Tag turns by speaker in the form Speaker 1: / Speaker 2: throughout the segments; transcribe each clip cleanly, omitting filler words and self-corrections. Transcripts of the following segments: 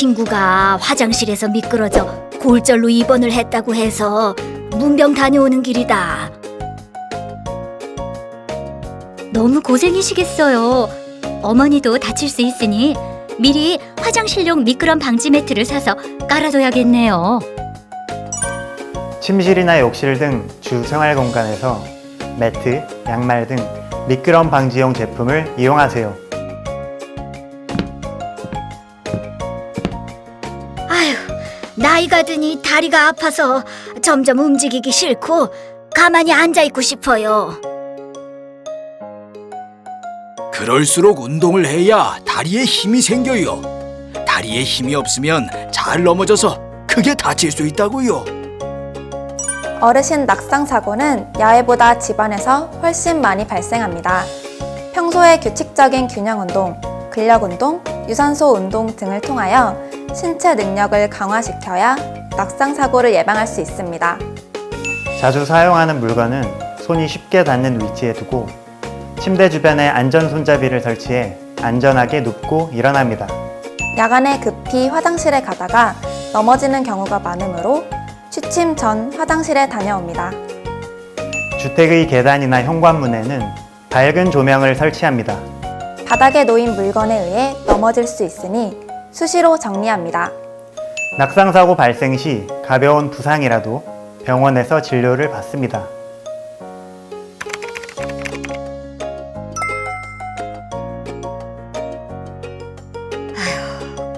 Speaker 1: 친구가 화장실에서 미끄러져 골절로 입원을 했다고 해서 문병 다녀오는 길이다. 너무 고생이시겠어요. 어머니도 다칠 수 있으니 미리 화장실용 미끄럼 방지 매트를 사서 깔아둬야겠네요.
Speaker 2: 침실이나 욕실 등 주 생활 공간에서 매트, 양말 등 미끄럼 방지용 제품을 이용하세요.
Speaker 1: 아휴, 나이가 드니 다리가 아파서 점점 움직이기 싫고 가만히 앉아있고 싶어요.
Speaker 3: 그럴수록 운동을 해야 다리에 힘이 생겨요. 다리에 힘이 없으면 잘 넘어져서 크게 다칠 수 있다고요.
Speaker 4: 어르신 낙상 사고는 야외보다 집안에서 훨씬 많이 발생합니다. 평소에 규칙적인 균형 운동, 근력 운동, 유산소 운동 등을 통하여 신체 능력을 강화시켜야 낙상 사고를 예방할 수 있습니다.
Speaker 2: 자주 사용하는 물건은 손이 쉽게 닿는 위치에 두고 침대 주변에 안전 손잡이를 설치해 안전하게 눕고 일어납니다.
Speaker 4: 야간에 급히 화장실에 가다가 넘어지는 경우가 많으므로 취침 전 화장실에 다녀옵니다.
Speaker 2: 주택의 계단이나 현관문에는 밝은 조명을 설치합니다.
Speaker 4: 바닥에 놓인 물건에 의해 넘어질 수 있으니 수시로 정리합니다.
Speaker 2: 낙상사고 발생 시 가벼운 부상이라도 병원에서 진료를 받습니다.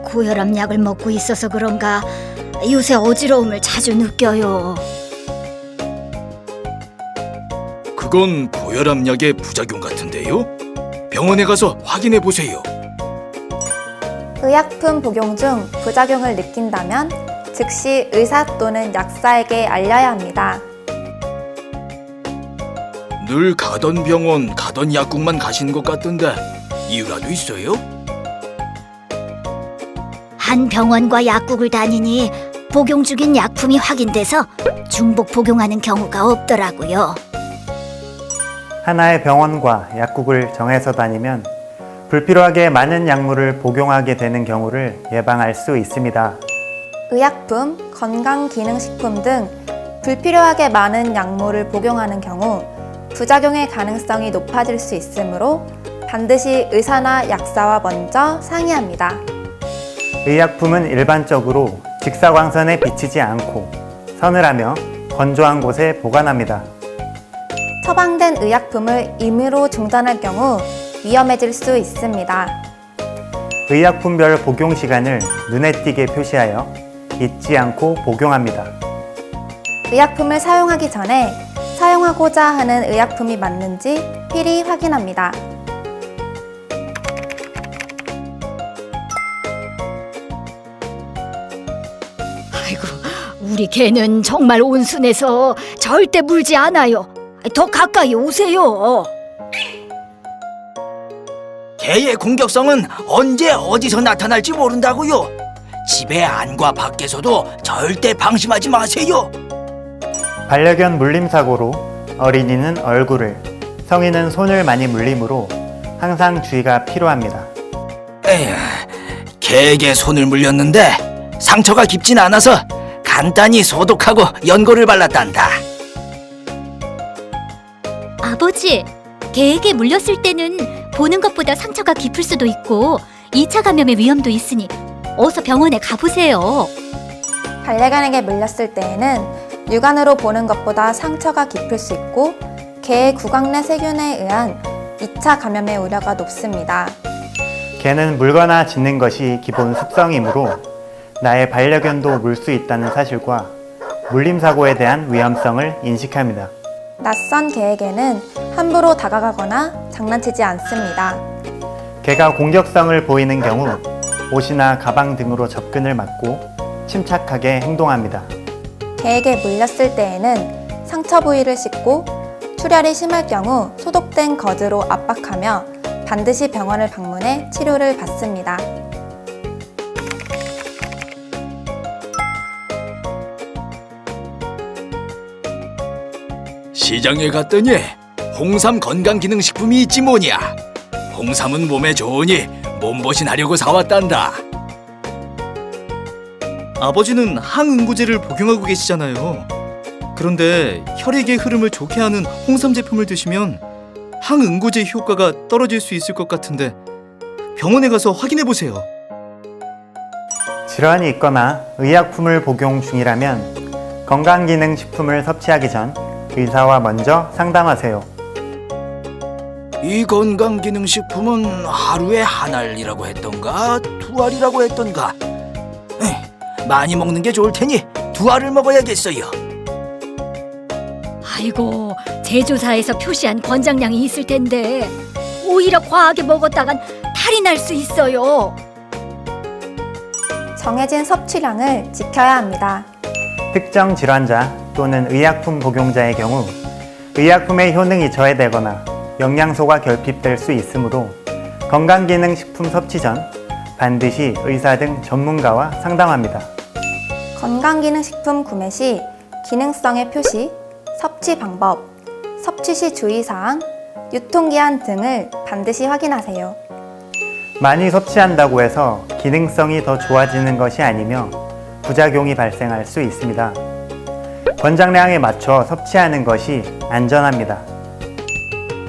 Speaker 1: 고혈압 약을 먹고 있어서 그런가 요새 어지러움을 자주 느껴요.
Speaker 3: 그건 고혈압 약의 부작용 같은데요? 병원에 가서 확인해 보세요.
Speaker 4: 의약품 복용 중 부작용을 느낀다면 즉시 의사 또는 약사에게 알려야 합니다.
Speaker 3: 늘 가던 병원, 가던 약국만 가시는 것 같던데 이유라도 있어요?
Speaker 1: 한 병원과 약국을 다니니 복용 중인 약품이 확인돼서 중복 복용하는 경우가 없더라고요.
Speaker 2: 하나의 병원과 약국을 정해서 다니면 불필요하게 많은 약물을 복용하게 되는 경우를 예방할 수 있습니다.
Speaker 4: 의약품, 건강기능식품 등 불필요하게 많은 약물을 복용하는 경우 부작용의 가능성이 높아질 수 있으므로 반드시 의사나 약사와 먼저 상의합니다.
Speaker 2: 의약품은 일반적으로 직사광선에 비치지 않고 서늘하며 건조한 곳에 보관합니다.
Speaker 4: 처방된 의약품을 임의로 중단할 경우 위험해질 수 있습니다.
Speaker 2: 의약품별 복용 시간을 눈에 띄게 표시하여 잊지 않고 복용합니다.
Speaker 4: 의약품을 사용하기 전에 사용하고자 하는 의약품이 맞는지 필히 확인합니다.
Speaker 1: 아이고, 우리 개는 정말 온순해서 절대 물지 않아요. 더 가까이 오세요.
Speaker 3: 개의 공격성은 언제 어디서 나타날지 모른다고요. 집의 안과 밖에서도 절대 방심하지 마세요.
Speaker 2: 반려견 물림 사고로 어린이는 얼굴을, 성인은 손을 많이 물리므로 항상 주의가 필요합니다.
Speaker 3: 에휴, 개에게 손을 물렸는데 상처가 깊진 않아서 간단히 소독하고 연고를 발랐단다.
Speaker 1: 아버지, 개에게 물렸을 때는 보는 것보다 상처가 깊을 수도 있고 2차 감염의 위험도 있으니 어서 병원에 가보세요.
Speaker 4: 반려견에게 물렸을 때에는 육안으로 보는 것보다 상처가 깊을 수 있고 개의 구강 내 세균에 의한 2차 감염의 우려가 높습니다.
Speaker 2: 개는 물거나 짖는 것이 기본 습성이므로 나의 반려견도 물 수 있다는 사실과 물림 사고에 대한 위험성을 인식합니다.
Speaker 4: 낯선 개에게는 함부로 다가가거나 장난치지 않습니다.
Speaker 2: 개가 공격성을 보이는 경우 옷이나 가방 등으로 접근을 막고 침착하게 행동합니다.
Speaker 4: 개에게 물렸을 때에는 상처 부위를 씻고 출혈이 심할 경우 소독된 거즈로 압박하며 반드시 병원을 방문해 치료를 받습니다.
Speaker 3: 시장에 갔더니 홍삼 건강기능식품이 있지 뭐냐. 홍삼은 몸에 좋으니 몸보신하려고 사왔단다.
Speaker 5: 아버지는 항응고제를 복용하고 계시잖아요. 그런데 혈액의 흐름을 좋게 하는 홍삼 제품을 드시면 항응고제 효과가 떨어질 수 있을 것 같은데 병원에 가서 확인해 보세요.
Speaker 2: 질환이 있거나 의약품을 복용 중이라면 건강기능식품을 섭취하기 전 의사와 먼저 상담하세요.
Speaker 3: 이 건강기능식품은 하루에 한 알이라고 했던가 두 알이라고 했던가. 많이 먹는 게 좋을 테니 두 알을 먹어야겠어요.
Speaker 1: 아이고, 제조사에서 표시한 권장량이 있을 텐데 오히려 과하게 먹었다간 탈이 날 수 있어요.
Speaker 4: 정해진 섭취량을 지켜야 합니다.
Speaker 2: 특정 질환자 또는 의약품 복용자의 경우 의약품의 효능이 저해되거나 영양소가 결핍될 수 있으므로 건강기능식품 섭취 전 반드시 의사 등 전문가와 상담합니다.
Speaker 4: 건강기능식품 구매 시 기능성의 표시, 섭취 방법, 섭취 시 주의사항, 유통기한 등을 반드시 확인하세요.
Speaker 2: 많이 섭취한다고 해서 기능성이 더 좋아지는 것이 아니며 부작용이 발생할 수 있습니다. 권장량에 맞춰 섭취하는 것이 안전합니다.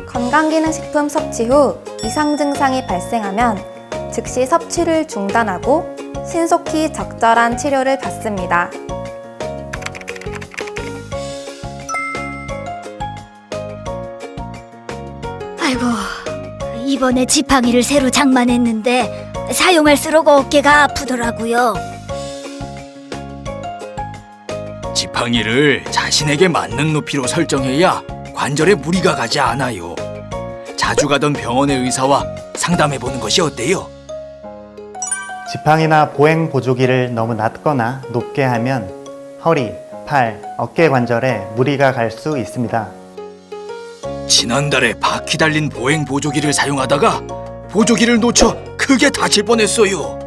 Speaker 4: 건강기능식품 섭취 후 이상 증상이 발생하면 즉시 섭취를 중단하고 신속히 적절한 치료를 받습니다.
Speaker 1: 아이고, 이번에 지팡이를 새로 장만했는데 사용할수록 어깨가 아프더라고요.
Speaker 3: 지팡이를 자신에게 맞는 높이로 설정해야 관절에 무리가 가지 않아요. 자주 가던 병원의 의사와 상담해 보는 것이 어때요?
Speaker 2: 지팡이나 보행 보조기를 너무 낮거나 높게 하면 허리, 팔, 어깨 관절에 무리가 갈 수 있습니다.
Speaker 3: 지난달에 바퀴 달린 보행 보조기를 사용하다가 보조기를 놓쳐 크게 다칠 뻔했어요.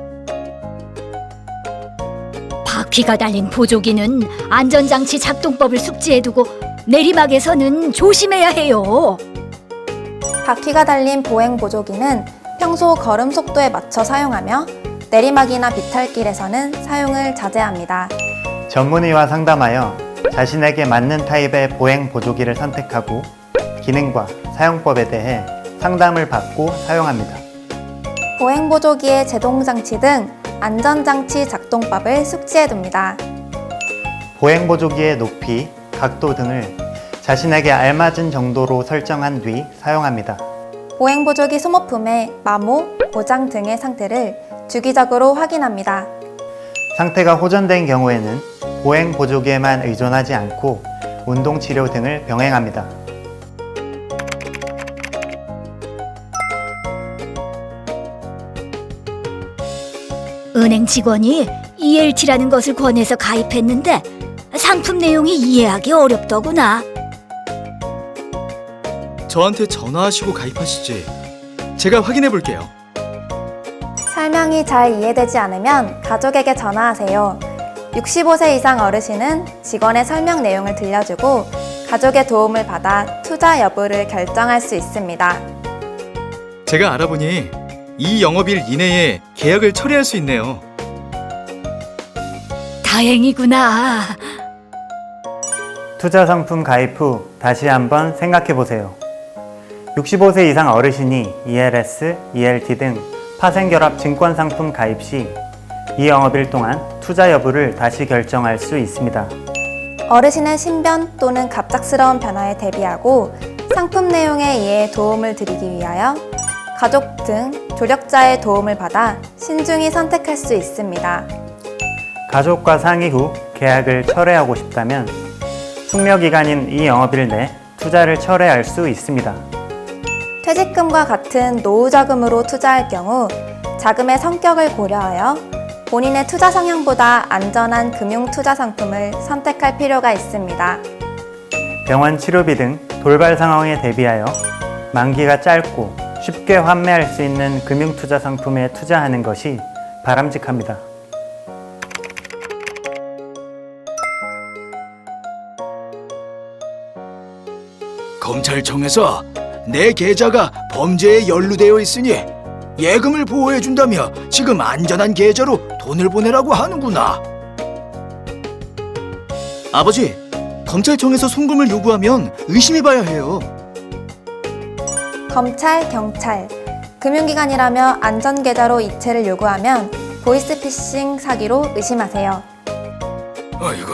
Speaker 1: 바퀴가 달린 보조기는 안전장치 작동법을 숙지해두고 내리막에서는 조심해야 해요.
Speaker 4: 바퀴가 달린 보행 보조기는 평소 걸음 속도에 맞춰 사용하며 내리막이나 비탈길에서는 사용을 자제합니다.
Speaker 2: 전문의와 상담하여 자신에게 맞는 타입의 보행 보조기를 선택하고 기능과 사용법에 대해 상담을 받고 사용합니다.
Speaker 4: 보행 보조기의 제동 장치 등 안전장치 작동법을 숙지해둡니다.
Speaker 2: 보행 보조기의 높이, 각도 등을 자신에게 알맞은 정도로 설정한 뒤 사용합니다.
Speaker 4: 보행 보조기 소모품의 마모, 고장 등의 상태를 주기적으로 확인합니다.
Speaker 2: 상태가 호전된 경우에는 보행 보조기에만 의존하지 않고 운동 치료 등을 병행합니다.
Speaker 1: 은행 직원이 ELT라는 것을 권해서 가입했는데 상품 내용이 이해하기 어렵더구나.
Speaker 5: 저한테 전화하시고 가입하시지. 제가 확인해 볼게요.
Speaker 4: 설명이 잘 이해되지 않으면 가족에게 전화하세요. 65세 이상 어르신은 직원의 설명 내용을 들려주고 가족의 도움을 받아 투자 여부를 결정할 수 있습니다.
Speaker 5: 제가 알아보니 이 영업일 이내에 계약을 처리할 수 있네요.
Speaker 1: 다행이구나.
Speaker 2: 투자 상품 가입 후 다시 한번 생각해 보세요. 65세 이상 어르신이 ELS, ELT 등 파생결합 증권상품 가입 시 이 영업일 동안 투자 여부를 다시 결정할 수 있습니다.
Speaker 4: 어르신의 신변 또는 갑작스러운 변화에 대비하고 상품 내용의 이해에 도움을 드리기 위하여 가족 등 조력자의 도움을 받아 신중히 선택할 수 있습니다.
Speaker 2: 가족과 상의 후 계약을 철회하고 싶다면 숙려기간인 이 영업일 내 투자를 철회할 수 있습니다.
Speaker 4: 퇴직금과 같은 노후자금으로 투자할 경우 자금의 성격을 고려하여 본인의 투자 성향보다 안전한 금융 투자 상품을 선택할 필요가 있습니다.
Speaker 2: 병원 치료비 등 돌발 상황에 대비하여 만기가 짧고 쉽게 환매할 수 있는 금융 투자 상품에 투자하는 것이 바람직합니다.
Speaker 3: 검찰청에서 내 계좌가 범죄에 연루되어 있으니 예금을 보호해준다며 지금 안전한 계좌로 돈을 보내라고 하는구나.
Speaker 5: 아버지, 검찰청에서 송금을 요구하면 의심해봐야 해요.
Speaker 4: 검찰, 경찰, 금융기관이라며 안전계좌로 이체를 요구하면 보이스피싱 사기로 의심하세요.
Speaker 3: 아이고,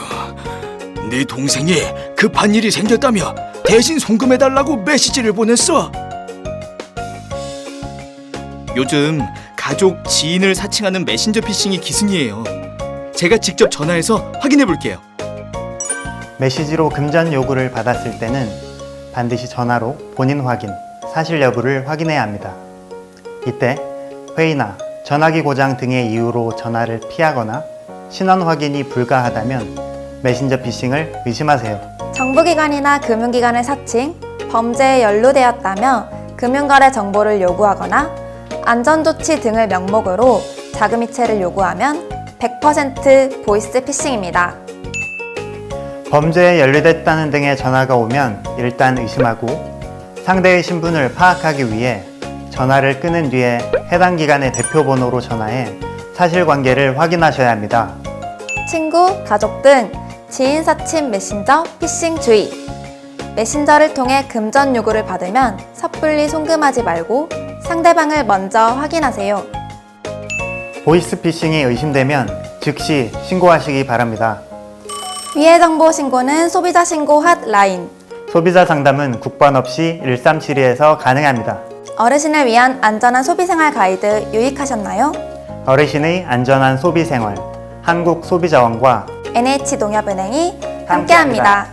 Speaker 3: 네 동생이 급한 일이 생겼다며 대신 송금해달라고 메시지를 보냈어.
Speaker 5: 요즘 가족, 지인을 사칭하는 메신저 피싱이 기승이에요. 제가 직접 전화해서 확인해 볼게요.
Speaker 2: 메시지로 금전 요구를 받았을 때는 반드시 전화로 본인 확인, 사실 여부를 확인해야 합니다. 이때 회의나 전화기 고장 등의 이유로 전화를 피하거나 신원 확인이 불가하다면 메신저 피싱을 의심하세요.
Speaker 4: 정부기관이나 금융기관을 사칭, 범죄에 연루되었다며 금융거래 정보를 요구하거나 안전조치 등을 명목으로 자금이체를 요구하면 100% 보이스피싱입니다.
Speaker 2: 범죄에 연루됐다는 등의 전화가 오면 일단 의심하고 상대의 신분을 파악하기 위해 전화를 끊은 뒤에 해당 기관의 대표 번호로 전화해 사실관계를 확인하셔야 합니다.
Speaker 4: 친구, 가족 등 지인 사칭 메신저 피싱 주의. 메신저를 통해 금전 요구를 받으면 섣불리 송금하지 말고 상대방을 먼저 확인하세요.
Speaker 2: 보이스피싱이 의심되면 즉시 신고하시기 바랍니다.
Speaker 4: 위해 정보 신고는 소비자 신고 핫라인.
Speaker 2: 소비자 상담은 국번 없이 1372에서 가능합니다.
Speaker 4: 어르신을 위한 안전한 소비생활 가이드 유익하셨나요?
Speaker 2: 어르신의 안전한 소비생활, 한국소비자원과
Speaker 4: NH농협은행이 함께합니다.